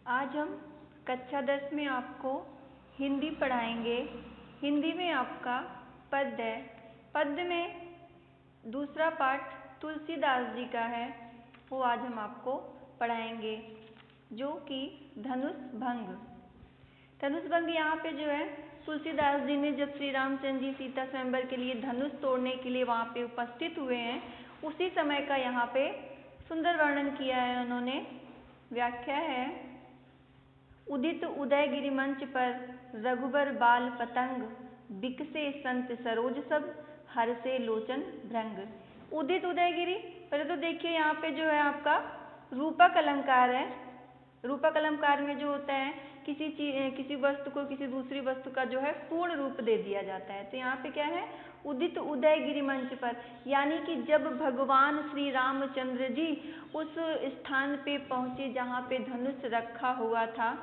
आज हम कक्षा 10 में आपको हिंदी पढ़ाएंगे। हिंदी में आपका पद्य है। पद्य में दूसरा पाठ तुलसीदास जी का है, वो आज हम आपको पढ़ाएंगे, जो कि धनुष भंग। धनुष भंग यहाँ पे जो है तुलसीदास जी ने जब श्री रामचंद्र जी सीता स्वयंवर के लिए धनुष तोड़ने के लिए वहाँ पे उपस्थित हुए हैं, उसी समय का यहाँ पे सुंदर वर्णन किया है उन्होंने। व्याख्या है, उदित उदय गिरि मंच पर रघुबर बाल पतंग, बिकसे संत सरोज सब हर्षे लोचन भृंग। उदित उदयगिरी, पहले तो देखिए यहाँ पे जो है आपका रूपक अलंकार है। रूपक अलंकार में जो होता है किसी वस्तु को किसी दूसरी वस्तु का जो है पूर्ण रूप दे दिया जाता है। तो यहाँ पे क्या है, उदित उदय गिरि मंच पर, यानी कि जब भगवान श्री रामचंद्र जी उस स्थान पे पहुँचे जहाँ पे धनुष रखा हुआ था,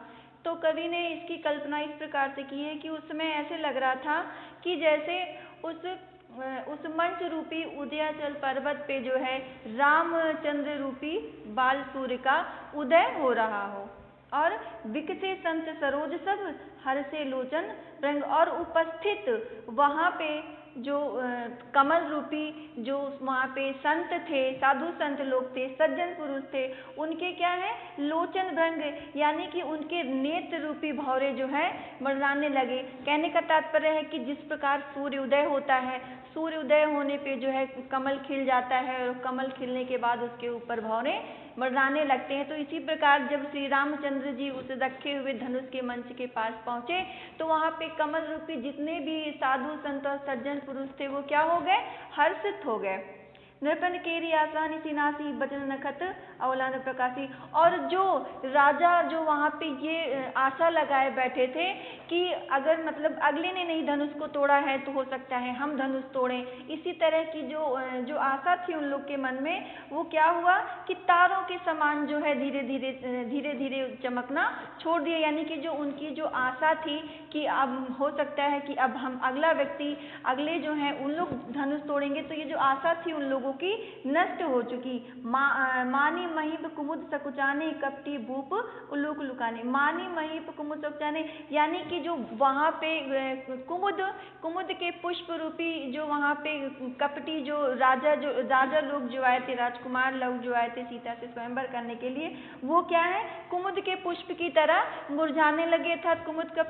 तो कवि ने इसकी कल्पना इस प्रकार से की है कि उसमें ऐसे लग रहा था कि जैसे उस मंच रूपी उदयाचल पर्वत पे जो है रामचंद्र रूपी बाल सूर्य का उदय हो रहा हो, और विकसे संत सरोज सब हर्षे लोचन भृंग, और उपस्थित वहाँ पे जो कमल रूपी जो वहाँ पे संत थे, साधु संत लोग थे, सज्जन पुरुष थे, उनके क्या है लोचन भृंग, यानी कि उनके नेत्र रूपी भौरे जो है मंडराने लगे। कहने का तात्पर्य है कि जिस प्रकार सूर्य उदय होता है, सूर्य उदय होने पे जो है कमल खिल जाता है, और कमल खिलने के बाद उसके ऊपर भौरे मंडराने लगते हैं, तो इसी प्रकार जब श्री रामचंद्र जी उस रखे हुए धनुष के मंच के पास पहुँचे, तो वहाँ पे कमल रूपी जितने भी साधु संत और सज्जन पुरुष थे वो क्या हो गए, हर्षित हो गए। नृपन केरी आसानी सिनासी बचन नखत अवलान प्रकाशी। और जो राजा जो वहाँ पे ये आशा लगाए बैठे थे कि अगर मतलब अगले ने नहीं धनुष को तोड़ा है तो हो सकता है हम धनुष तोड़ें, इसी तरह की जो आशा थी उन लोग के मन में, वो क्या हुआ कि तारों के समान जो है धीरे धीरे चमकना छोड़ दिया। यानी कि जो उनकी जो आशा थी कि अब हो सकता है कि अब हम अगले जो हैं उन लोग धनुष तोड़ेंगे, तो ये जो आशा थी उन लोगों की नष्ट हो चुकी। मानी महीप कुमुद सकुचाने कपटी भूप उल्लूक लुकाने। मानी महीप कुमुद सकुचाने, यानी कि जो वहाँ पे कुमुद के पुष्प रूपी जो वहाँ पे कपटी जो राजा लोग जो आए थे, राजकुमार लोग जो आए थे सीता से स्वयंवर करने के लिए, वो क्या है कुमुद के पुष्प की तरह मुरझाने लगे था। कुमुद का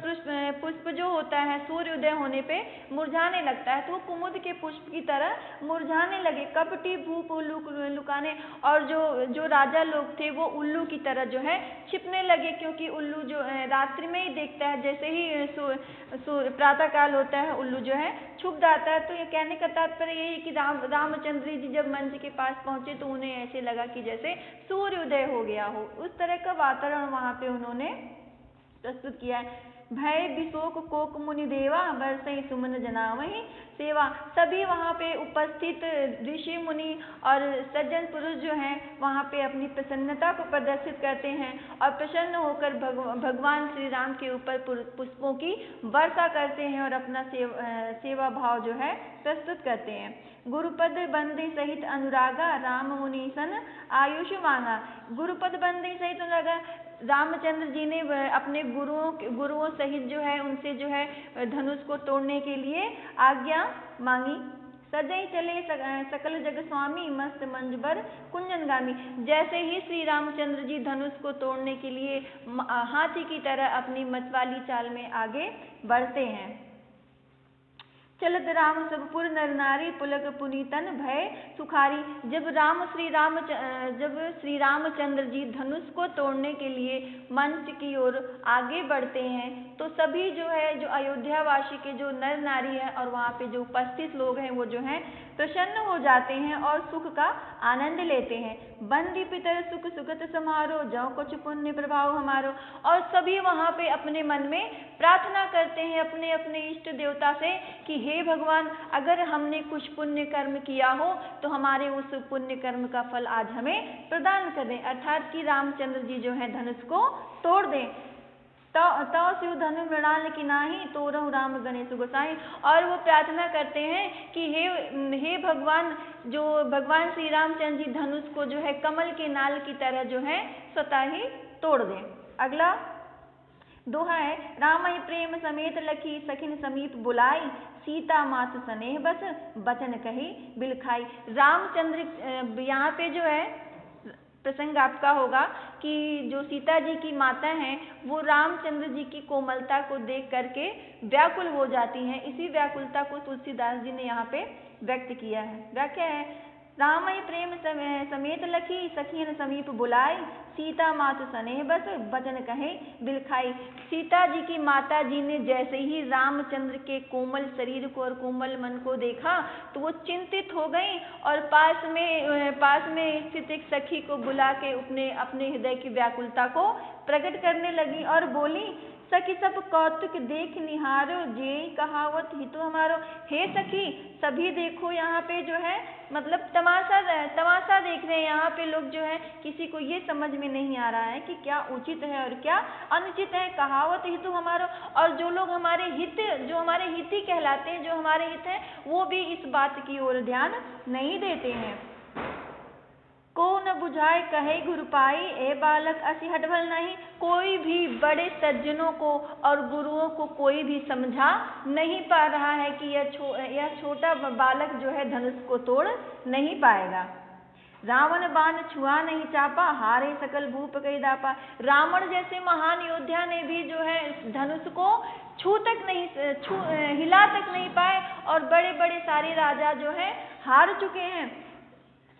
पुष्प जो होता है सूर्य उदय होने पे मुरझाने लगता है, तो वो कुमुद के पुष्प की तरह मुरझाने लगे। कपटी भूप उल्लू लुकाने, और जो राजा लोग थे वो उल्लू की तरह जो है छिपने लगे, क्योंकि उल्लू जो रात्रि में ही देखता है, जैसे ही प्रातः काल होता है उल्लू जो है छुप जाता है। तो ये कहने का तात्पर्य यही है कि रामचंद्र जी जब मंच के पास पहुंचे तो उन्हें ऐसे लगा कि जैसे सूर्य उदय हो गया हो, उस तरह का वातावरण वहाँ पे उन्होंने प्रस्तुत किया है। भय विशोक कोक मुनि देवा बरसई सुमन जनावहि सेवा। सभी वहाँ पे उपस्थित ऋषि मुनि और सज्जन पुरुष जो हैं वहाँ पे अपनी प्रसन्नता को प्रदर्शित करते हैं, और प्रसन्न होकर भगवान श्री राम के ऊपर पुष्पों की वर्षा करते हैं और अपना सेवा भाव जो है प्रस्तुत करते हैं। गुरुपद बंदे सहित अनुरागा राम मुनि सन आयुष मांगा। गुरुपद बंदे सहित अनुरागा, रामचंद्र जी ने अपने गुरुओं सहित जो है उनसे जो है धनुष को तोड़ने के लिए आज्ञा मांगी। सजई चले सकल जग स्वामी मस्त मंजबर कुंजनगामी। जैसे ही श्री रामचंद्र जी धनुष को तोड़ने के लिए हाथी की तरह अपनी मतवाली चाल में आगे बढ़ते हैं। चलत राम सबपुर नर नारी पुलक पुनीतन भय सुखारी। जब श्री रामचंद्र जी धनुष को तोड़ने के लिए मंच की ओर आगे बढ़ते हैं, तो सभी जो है जो अयोध्यावासी के जो नर नारी है और वहाँ पे जो उपस्थित लोग हैं वो जो हैं प्रसन्न हो जाते हैं और सुख का आनंद लेते हैं। बंदी पितर सुख सुगत समारोह जौ कुछ पुण्य प्रभाव हमारो। और सभी वहाँ पे अपने मन में प्रार्थना करते हैं अपने अपने इष्ट देवता से कि हे भगवान, अगर हमने कुछ पुण्य कर्म किया हो तो हमारे उस पुण्य कर्म का फल आज हमें प्रदान कर दें, अर्थात कि रामचंद्र जी जो है धनुष को तोड़ दें। तौ शिव धनु मृणाल की नाही तोरहु राम गणेश गोसाई। और वो प्रार्थना करते हैं कि हे भगवान, जो भगवान श्री रामचंद्र जी धनुष को जो है कमल के नाल की तरह जो है स्वतः ही तोड़ दें। अगला दोहा है, रामहि प्रेम समेत लखी सखिन समीप बुलाई, सीता मात स्नेह बस बचन कही बिलखाई। रामचंद्र, यहाँ पे जो है प्रसंग आपका होगा कि जो सीता जी की माता हैं वो रामचंद्र जी की कोमलता को देख करके व्याकुल हो जाती हैं। इसी व्याकुलता को तुलसीदास जी ने यहाँ पे व्यक्त किया है। व्याख्या है, रामहि प्रेम समेत लखी सखियन समीप बुलाई, सीता मातु स्नेह बस बचन कहे बिलखाई। सीता जी की माता जी ने जैसे ही रामचंद्र के कोमल शरीर को और कोमल मन को देखा तो वो चिंतित हो गई और पास में स्थित एक सखी को बुला के अपने हृदय की व्याकुलता को प्रकट करने लगी और बोली, सखी सब कौतुक देख निहारो, जे कहावत हितो हमारो। हे सखी, सभी देखो यहाँ पे जो है मतलब तमाशा देख रहे हैं। यहाँ पे लोग जो है किसी को ये समझ में नहीं आ रहा है कि क्या उचित है और क्या अनुचित है। कहावत हितो हमारो, और जो लोग हमारे हिती कहलाते हैं, जो हमारे हित हैं, वो भी इस बात की ओर ध्यान नहीं देते हैं। को न बुझाए कहे गुरु पाई, ए बालक असी हटवल नहीं। कोई भी बड़े सज्जनों को और गुरुओं को कोई भी समझा नहीं पा रहा है कि यह छोटा बालक जो है धनुष को तोड़ नहीं पाएगा। रावण बाण छुआ नहीं चापा, हारे सकल भूप कई दापा। रावण जैसे महान योद्धा ने भी जो है धनुष को हिला तक नहीं पाए और बड़े बड़े सारे राजा जो है हार चुके हैं।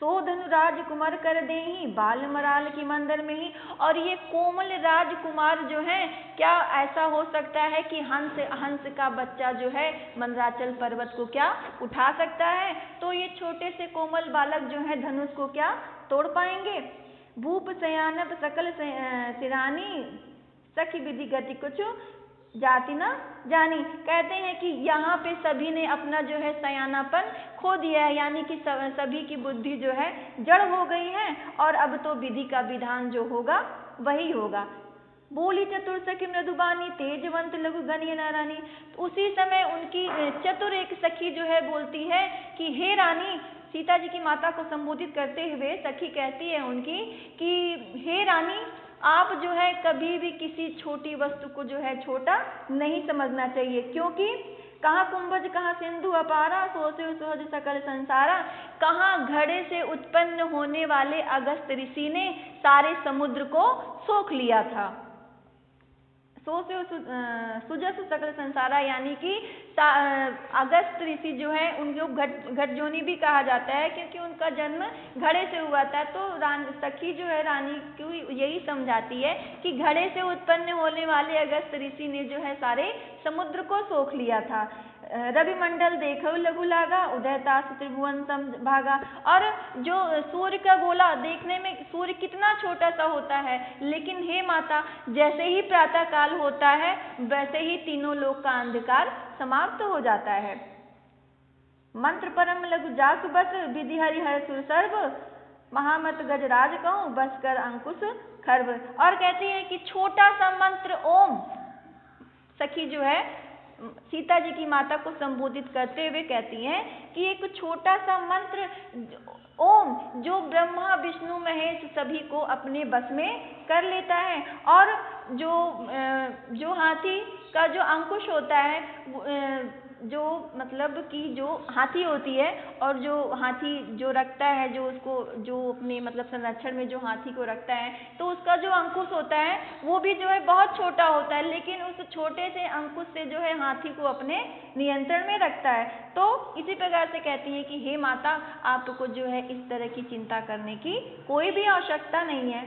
सो धनु राजकुमार कर देही, बाल मराल की मंदिर में ही। और ये कोमल राजकुमार जो है, क्या ऐसा हो सकता है कि हंस का बच्चा जो है मंदराचल पर्वत को क्या उठा सकता है? तो ये छोटे से कोमल बालक जो है धनुष को क्या तोड़ पाएंगे? भूप सयानप सकल सिरानी, सखी विधि गति कुछ जाति न जानी। कहते हैं कि यहाँ पे सभी ने अपना जो है सयानापन खो दिया है, यानी कि सभी की बुद्धि जो है जड़ हो गई है और अब तो विधि का विधान जो होगा वही होगा। बोली चतुर सखी मृदुबानी, तेजवंत लघु गणिय नारानी। उसी समय उनकी चतुर एक सखी जो है बोलती है कि हे रानी, सीता जी की माता को संबोधित करते हुए सखी कहती है उनकी कि हे रानी, आप जो है कभी भी किसी छोटी वस्तु को जो है छोटा नहीं समझना चाहिए, क्योंकि कहाँ कुंभज कहाँ सिंधु अपारा, सोचे सोहज सकल संसारा। कहाँ घड़े से उत्पन्न होने वाले अगस्त ऋषि ने सारे समुद्र को सोख लिया था। सुजस सकल संसारा, यानी कि अगस्त ऋषि जो है उनको घटजोनी भी कहा जाता है, क्योंकि उनका जन्म घड़े से हुआ था। तो सखी जो है रानी को यही समझाती है कि घड़े से उत्पन्न होने वाले अगस्त ऋषि ने जो है सारे समुद्र को सोख लिया था। रवि मंडल देखो लघु लागा, उदयतास त्रिभुवन भागा। और जो सूर्य का गोला देखने में सूर्य कितना छोटा सा होता है, लेकिन हे माता, जैसे ही प्रातः काल होता है वैसे ही तीनों लोक का अंधकार समाप्त हो जाता है। मंत्र परम लघु जासु बस, विधि हरि हर सुर सर्व, महामत गजराज कहूँ बस कर अंकुश खर्व। और कहते हैं कि छोटा सा मंत्र ओम, सखी जो है सीता जी की माता को संबोधित करते हुए कहती हैं कि एक छोटा सा मंत्र ओम, जो ब्रह्मा विष्णु महेश सभी को अपने बस में कर लेता है। और जो हाथी का जो अंकुश होता है, जो मतलब कि जो हाथी होती है और जो हाथी जो रखता है, जो अपने मतलब संरक्षण में जो हाथी को रखता है, तो उसका जो अंकुश होता है वो भी जो है बहुत छोटा होता है, लेकिन उस छोटे से अंकुश से जो है हाथी को अपने नियंत्रण में रखता है। तो इसी प्रकार से कहती है कि हे माता, आपको जो है इस तरह की चिंता करने की कोई भी आवश्यकता नहीं है।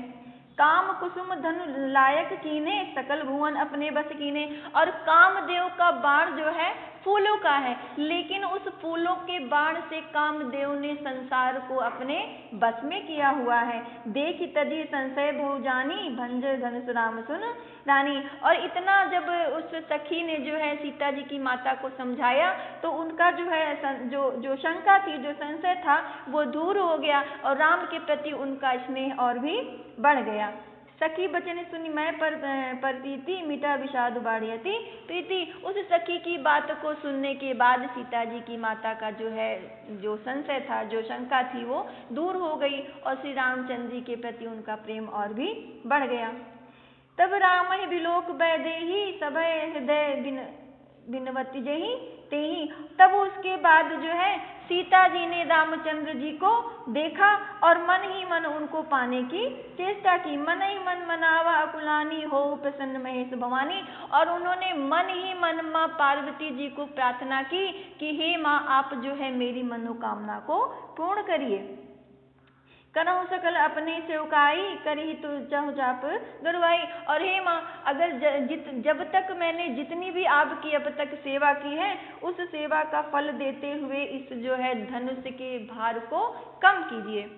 काम कुसुम धनु लायक कीने, सकल भुवन अपने बस कीने। और कामदेव का बाण जो है फूलों का है, लेकिन उस फूलों के बाण से कामदेव ने संसार को अपने बस में किया हुआ है। देखी तजी संशय बहु जानी, भंजर धनुष राम सुन रानी। और इतना जब उस सखी ने जो है सीता जी की माता को समझाया तो उनका जो है जो शंका थी, जो संशय था, वो दूर हो गया और राम के प्रति उनका स्नेह और भी बढ़ गया। सखी बचन सुनी मैं प्रतीति, मिटा विषाद बाढ़ियति प्रीति। उस सखी की बात को सुनने के बाद सीता जी की माता का जो संशय था, जो शंका थी, वो दूर हो गई और श्री रामचंद्र जी के प्रति उनका प्रेम और भी बढ़ गया। तब रामहि बिलोक बैदेहि सभय हृदय बिनवती जहि तेहि। तब उसके बाद जो है सीता जी ने रामचंद्र जी को देखा और मन ही मन उनको पाने की चेष्टा की। मन ही मन मनावा अकुलानी हो प्रसन्न महेश भवानी। और उन्होंने मन ही मन माँ पार्वती जी को प्रार्थना की कि हे माँ आप जो है मेरी मनोकामना को पूर्ण करिए। करहु सकल अपने सेवकाई करही तो चहु चाप गरुआई। और हे माँ अगर जब तक मैंने जितनी भी आपकी अब तक सेवा की है उस सेवा का फल देते हुए इस जो है धनुष के भार को कम कीजिए।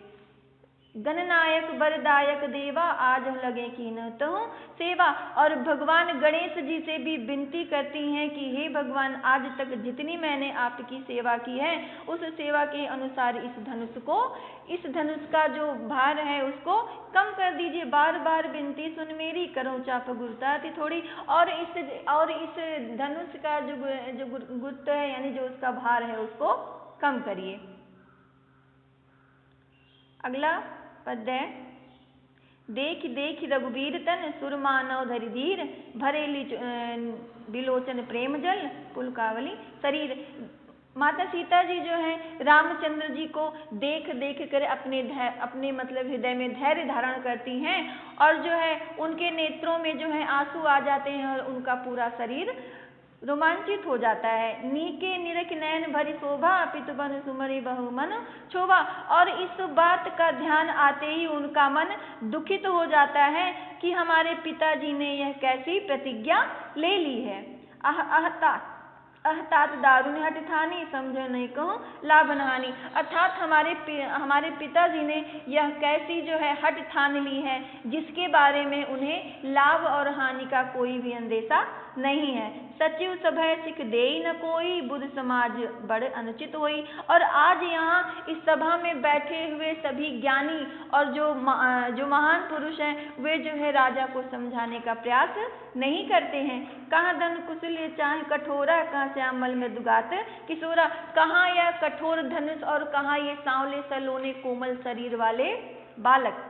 गणनायक वरदायक देवा आज लगे कीन तहु सेवा। और भगवान गणेश जी से भी विनती करती हैं कि हे भगवान आज तक जितनी मैंने आपकी सेवा की है उस सेवा के अनुसार इस धनुष का जो भार है उसको कम कर दीजिए। बार बार विनती सुन मेरी करो चाप गुरुताति थोड़ी। और इस धनुष का जो गुरुत्व है यानी जो उसका भार है उसको कम करिए। अगला पद है देख देख रघुबीर तन सुर मानव धरि धीर भरेली बिलोचन प्रेम जल पुलकावली शरीर। माता सीता जी जो है रामचंद्र जी को देख देख कर अपने मतलब हृदय में धैर्य धारण करती हैं और जो है उनके नेत्रों में जो है आंसू आ जाते हैं और उनका पूरा शरीर रोमांचित हो जाता है। नीके निरख नयन भरी शोभा पितु बन सुमरि बहु मन क्षोभा। और इस बात का ध्यान आते ही उनका मन दुखित हो जाता है कि हमारे पिताजी ने यह कैसी प्रतिज्ञा ले ली है। अहतात दारुण हठ ठानी समझो नहीं कहूँ लाभ नहानी। अर्थात हमारे पिताजी ने यह कैसी जो है हठ ठान ली है जिसके बारे में उन्हें लाभ और हानि का कोई भी अंदेशा नहीं है। सचिव सभय सिख देई न कोई बुध समाज बड़ अनुचित होई। और आज यहाँ इस सभा में बैठे हुए सभी ज्ञानी और जो महान पुरुष हैं वे जो है राजा को समझाने का प्रयास नहीं करते हैं। कहाँ धन कुशल चाहे कठोरा कहाँ श्यामल में दुगात किशोरा। कहाँ यह कठोर धनुष और कहाँ ये सांवले सलोने कोमल शरीर वाले बालक।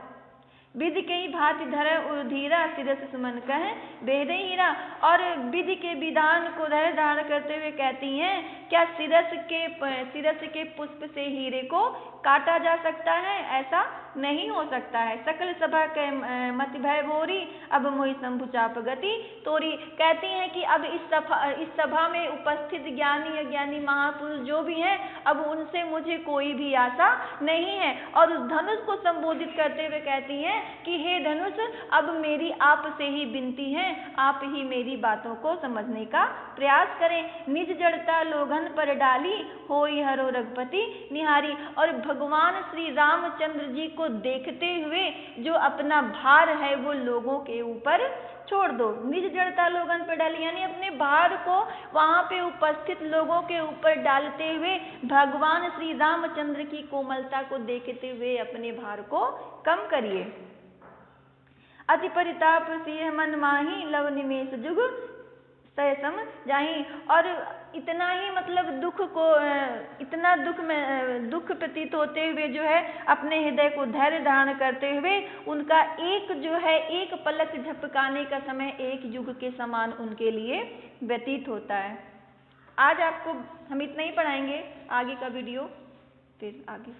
विधि के भांति धर उधीरा सिरस सुमन कह बेहद हीरा। और विधि के विधान को धैर्य धारण करते हुए कहती हैं क्या सिरस के पुष्प से हीरे को काटा जा सकता है? ऐसा नहीं हो सकता है। सकल सभा के मति भय भोरी अब मोहि शंभु चाप गति तोरी। कहती हैं कि अब इस सभा में उपस्थित ज्ञानी अज्ञानी महापुरुष जो भी हैं अब उनसे मुझे कोई भी आशा नहीं है। और उस धनुष को संबोधित करते हुए कहती हैं कि हे धनुष अब मेरी आप से ही विनती है आप ही मेरी बातों को समझने का प्रयास करें। निज जड़ता लोगन पर डाली होई हरो रघुपति निहारी। और भगवान श्री रामचंद्र जी को देखते हुए जो अपना भार है वो लोगों के ऊपर छोड़ दो। निज जड़ता लोगन पर डाली यानी अपने भार को वहां पे उपस्थित लोगों के ऊपर डालते हुए भगवान श्री रामचंद्र की कोमलता को देखते हुए अपने भार को कम करिए। अति परिताप सिंह मन माही लव निमेष जुग सम जाही। और इतना ही मतलब दुख प्रतीत होते हुए जो है अपने हृदय को धैर्य धारण करते हुए उनका एक पलक झपकाने का समय एक युग के समान उनके लिए व्यतीत होता है। आज आपको हम इतना ही पढ़ाएंगे। आगे का वीडियो फिर आगे।